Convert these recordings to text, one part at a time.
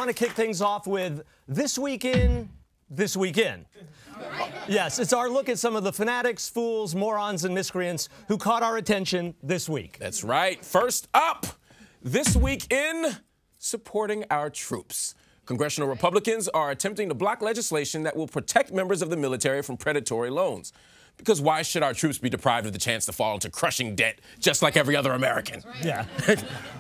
want to kick things off with This Week In, This Week In. Yes, it's our look at some of the fanatics, fools, morons, and miscreants who caught our attention this week. That's right. First up, This Week In, supporting our troops. Congressional Republicans are attempting to block legislation that will protect members of the military from predatory loans. Because why should our troops be deprived of the chance to fall into crushing debt just like every other American? Yeah.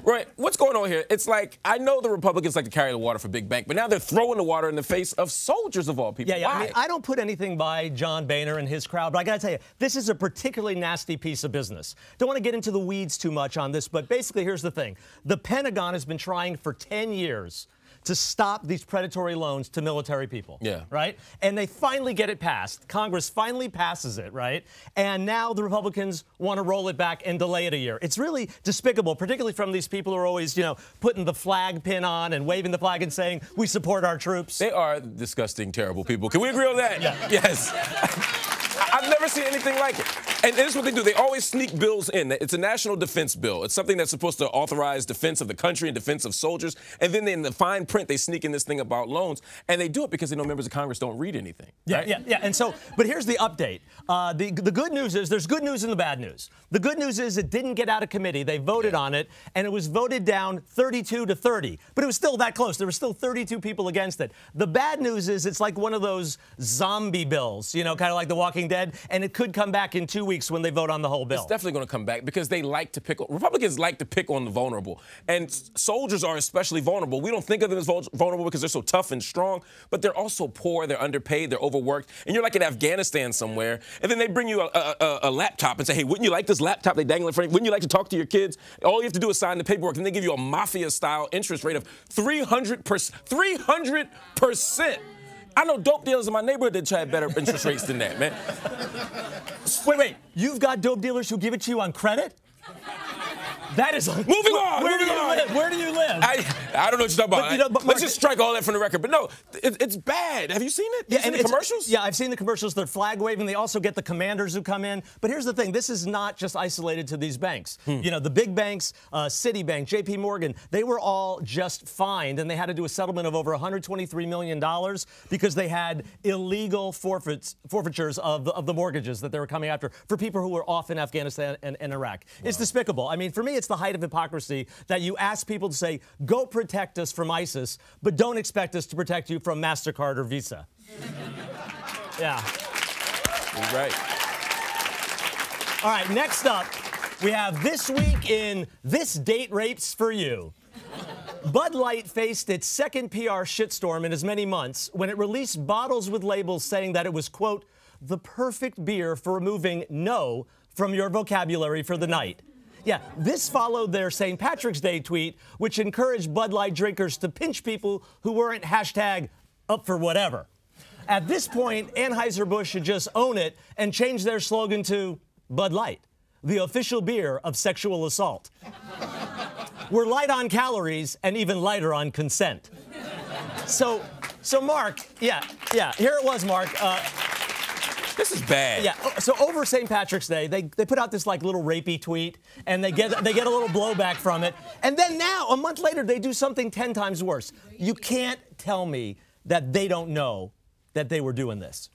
Right. What's going on here? It's like, I know the Republicans like to carry the water for big bank, but now they're throwing the water in the face of soldiers of all people. Yeah. Why? I mean, I don't put anything by John Boehner and his crowd, but I got to tell you, this is a particularly nasty piece of business. Don't want to get into the weeds too much on this, but basically, here's the thing. The Pentagon has been trying for 10 years to stop these predatory loans to military people. Yeah. Right? And they finally get it passed. Congress finally passes it, right? And now the Republicans want to roll it back and delay it a year. It's really despicable, particularly from these people who are always, putting the flag pin on and waving the flag and saying, we support our troops. They are disgusting, terrible people. Can we agree on that? Yeah. Yes. I've never seen anything like it. And this is what they do. They always sneak bills in. It's a national defense bill. It's something that's supposed to authorize defense of the country and defense of soldiers. And then in the fine print, they sneak in this thing about loans. And they do it because they know members of Congress don't read anything. Right? Yeah. And so, but here's the update. The good news is there's good news and the bad news. The good news is it didn't get out of committee. They voted on it, and it was voted down 32 to 30. But it was still that close. There were still 32 people against it. The bad news is it's like one of those zombie bills, kind of like The Walking Dead, and it could come back in 2 weeks when they vote on the whole bill. It's definitely going to come back because they like to pick on, Republicans like to pick on the vulnerable. And soldiers are especially vulnerable. We don't think of them as vulnerable because they're so tough and strong, but they're also poor, they're underpaid, they're overworked. And you're like in Afghanistan somewhere, and then they bring you a laptop and say, hey, wouldn't you like this laptop they dangle in front of you? Wouldn't you like to talk to your kids? All you have to do is sign the paperwork, and they give you a mafia-style interest rate of 300%. 300%. I know dope dealers in my neighborhood that try better interest rates than that, man. Wait. You've got dope dealers who give it to you on credit? That is moving on. Where do you live? I don't know what you're talking about. But let's just strike all that from the record. But no, it's bad. Have you seen it? Yeah, you seen the commercials? Yeah, I've seen the commercials. They're flag waving. They also get the commanders who come in. But here's the thing: this is not just isolated to these banks. The big banks, Citibank, J.P. Morgan, they were all just fined, and they had to do a settlement of over $123 million because they had illegal forfeitures of the mortgages that they were coming after for people who were off in Afghanistan and Iraq. Wow. It's despicable. I mean, for me, it's the height of hypocrisy that you ask people to say, go protect us from ISIS, but don't expect us to protect you from MasterCard or Visa. Yeah. You're right. All right, next up, we have This Week in This Date Rapes for You. Bud Light faced its second PR shitstorm in as many months when it released bottles with labels saying that it was, quote, the perfect beer for removing no from your vocabulary for the night. Yeah, this followed their St. Patrick's Day tweet, which encouraged Bud Light drinkers to pinch people who weren't hashtag up for whatever. At this point, Anheuser-Busch should just own it and change their slogan to Bud Light, the official beer of sexual assault. We're light on calories and even lighter on consent. So Mark, yeah, here it was, Mark. This is bad. Yeah. So over St. Patrick's Day, they put out this little rapey tweet, and they get a little blowback from it. And then now, a month later, they do something 10 times worse. You can't tell me that they don't know that they were doing this.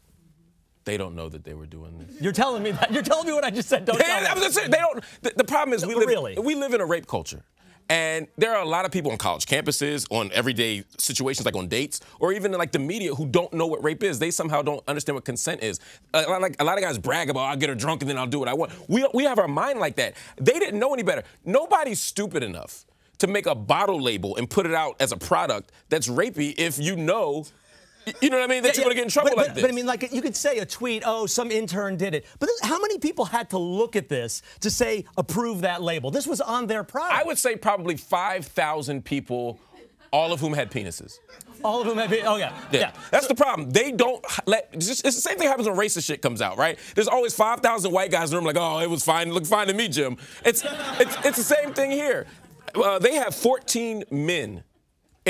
They don't know that they were doing this. You're telling me that? You're telling me what I just said? Don't tell me. I was gonna say, they don't. The problem is we live in a rape culture. And there are a lot of people on college campuses, on everyday situations like on dates, or even like the media who don't know what rape is. They somehow don't understand what consent is. A lot of guys brag about, I'll get her drunk and then I'll do what I want. We have our mind like that. They didn't know any better. Nobody's stupid enough to make a bottle label and put it out as a product that's rapey if you know. You know what I mean? That you're going to get in trouble like this. But I mean, you could say a tweet, oh, some intern did it. But how many people had to look at this to say, approve that label? This was on their product. I would say probably 5,000 people, all of whom had penises. All of them have been, oh, yeah. That's the problem. They don't let, it's the same thing happens when racist shit comes out, right? There's always 5,000 white guys in the room like, oh, it was fine, it looked fine to me, Jim. It's the same thing here. They have 14 men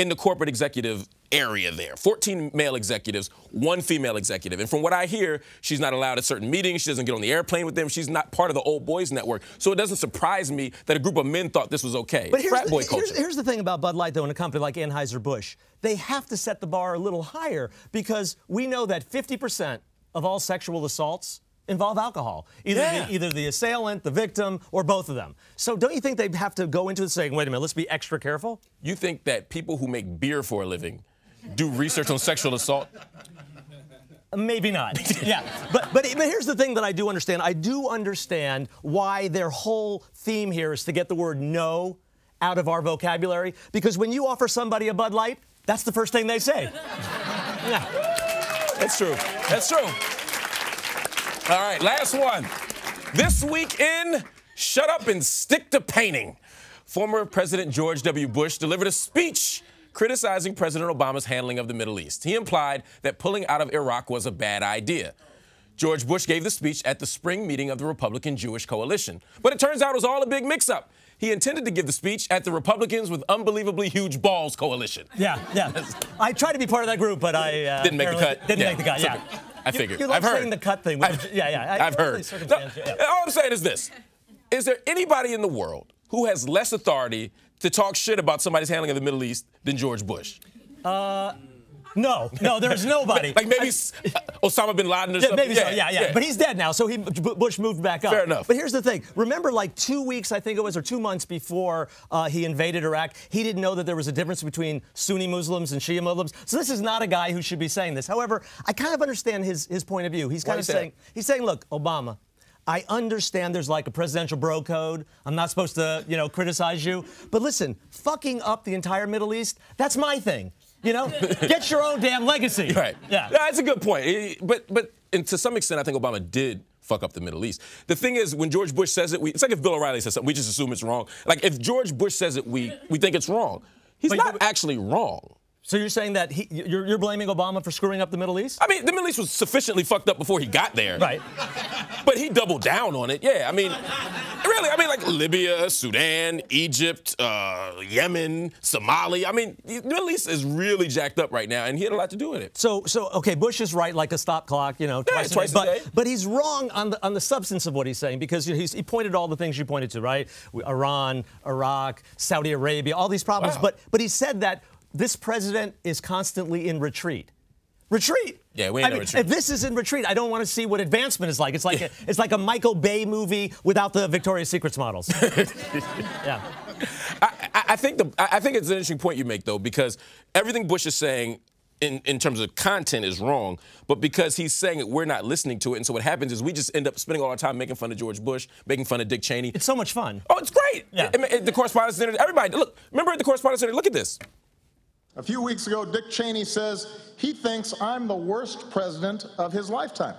in the corporate executive area there. 14 male executives, 1 female executive. And from what I hear, she's not allowed at certain meetings. She doesn't get on the airplane with them. She's not part of the old boys network. So it doesn't surprise me that a group of men thought this was okay. But Frat boy culture. Here's the thing about Bud Light, though, in a company like Anheuser-Busch. They have to set the bar a little higher because we know that 50% of all sexual assaults involve alcohol. Either the assailant, the victim, or both of them. So don't you think they have to go into it saying, wait a minute, let's be extra careful? You think that people who make beer for a living do research on sexual assault? Maybe not. Yeah. But here's the thing that I do understand. I do understand why their whole theme here is to get the word no out of our vocabulary. Because when you offer somebody a Bud Light, that's the first thing they say. Yeah. That's true. That's true. All right, last one. This week in Shut Up and Stick to Painting, former President George W. Bush delivered a speech criticizing President Obama's handling of the Middle East. He implied that pulling out of Iraq was a bad idea. George Bush gave the speech at the spring meeting of the Republican Jewish Coalition. But it turns out it was all a big mix-up. He intended to give the speech at the Republicans with Unbelievably Huge Balls Coalition. Yeah. I tried to be part of that group, but I didn't make the cut. Didn't make the cut, yeah. I figured. You I've heard. saying the cut thing. I've heard. All I'm saying is this. Is there anybody in the world who has less authority to talk shit about somebody's handling of the Middle East than George Bush? No, there's nobody. Like maybe Osama bin Laden or something? Maybe so, yeah. But he's dead now, so Bush moved back up. Fair enough. But here's the thing. Remember, like 2 weeks, I think it was, or 2 months before he invaded Iraq, he didn't know that there was a difference between Sunni Muslims and Shia Muslims. So this is not a guy who should be saying this. However, I kind of understand his point of view. He's kind of saying, look, Obama, I understand there's like a presidential bro code. I'm not supposed to, criticize you. But listen, fucking up the entire Middle East, that's my thing. Get your own damn legacy. Right. Yeah. That's a good point. But and to some extent, I think Obama did fuck up the Middle East. The thing is, when George Bush says it, it's like if Bill O'Reilly says something, we just assume it's wrong. Like if George Bush says it, we think it's wrong. He's not actually wrong. So you're saying that you're blaming Obama for screwing up the Middle East? I mean, the Middle East was sufficiently fucked up before he got there. Right. But he doubled down on it. Yeah, I mean, really, like Libya, Sudan, Egypt, Yemen, Somalia. I mean, the Middle East is really jacked up right now, and he had a lot to do with it. So okay, Bush is right, like a stop clock, twice a day. But he's wrong on the substance of what he's saying, because he pointed all the things you pointed to, right? Iran, Iraq, Saudi Arabia, all these problems. Wow. But he said that this president is constantly in retreat. Retreat. Yeah, we ain't in retreat. If this is in retreat, I don't want to see what advancement is like. It's like a Michael Bay movie without the Victoria's Secrets models. Yeah. I think it's an interesting point you make, though, because everything Bush is saying in terms of content is wrong, but because he's saying it, we're not listening to it. And so what happens is we just end up spending all our time making fun of George Bush, making fun of Dick Cheney. It's so much fun. Oh, it's great. Yeah. At the Correspondents' Dinner, everybody, look, remember at the Correspondents' Dinner, look at this. A few weeks ago, Dick Cheney says he thinks I'm the worst president of his lifetime.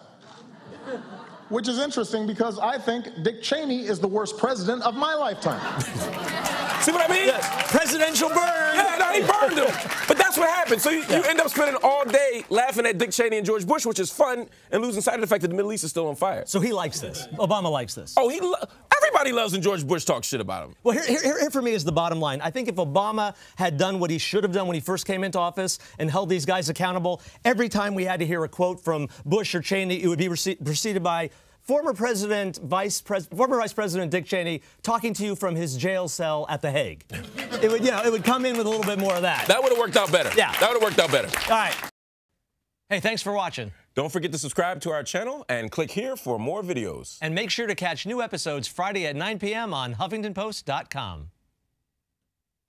Which is interesting because I think Dick Cheney is the worst president of my lifetime. See what I mean? Yes. Presidential burn. Yeah, no, he burned him. But that's what happens. So you end up spending all day laughing at Dick Cheney and George Bush, which is fun, and losing sight of the fact that the Middle East is still on fire. So he likes this. Obama likes this. Oh, everybody loves when George Bush talks shit about him. Well, here for me is the bottom line. I think if Obama had done what he should have done when he first came into office and held these guys accountable, every time we had to hear a quote from Bush or Cheney, it would be preceded by former Vice President Dick Cheney talking to you from his jail cell at The Hague. It would come in with a little bit more of that. That would have worked out better. Yeah. That would have worked out better. All right. Hey, thanks for watching. Don't forget to subscribe to our channel and click here for more videos. And make sure to catch new episodes Friday at 9 p.m. on HuffingtonPost.com.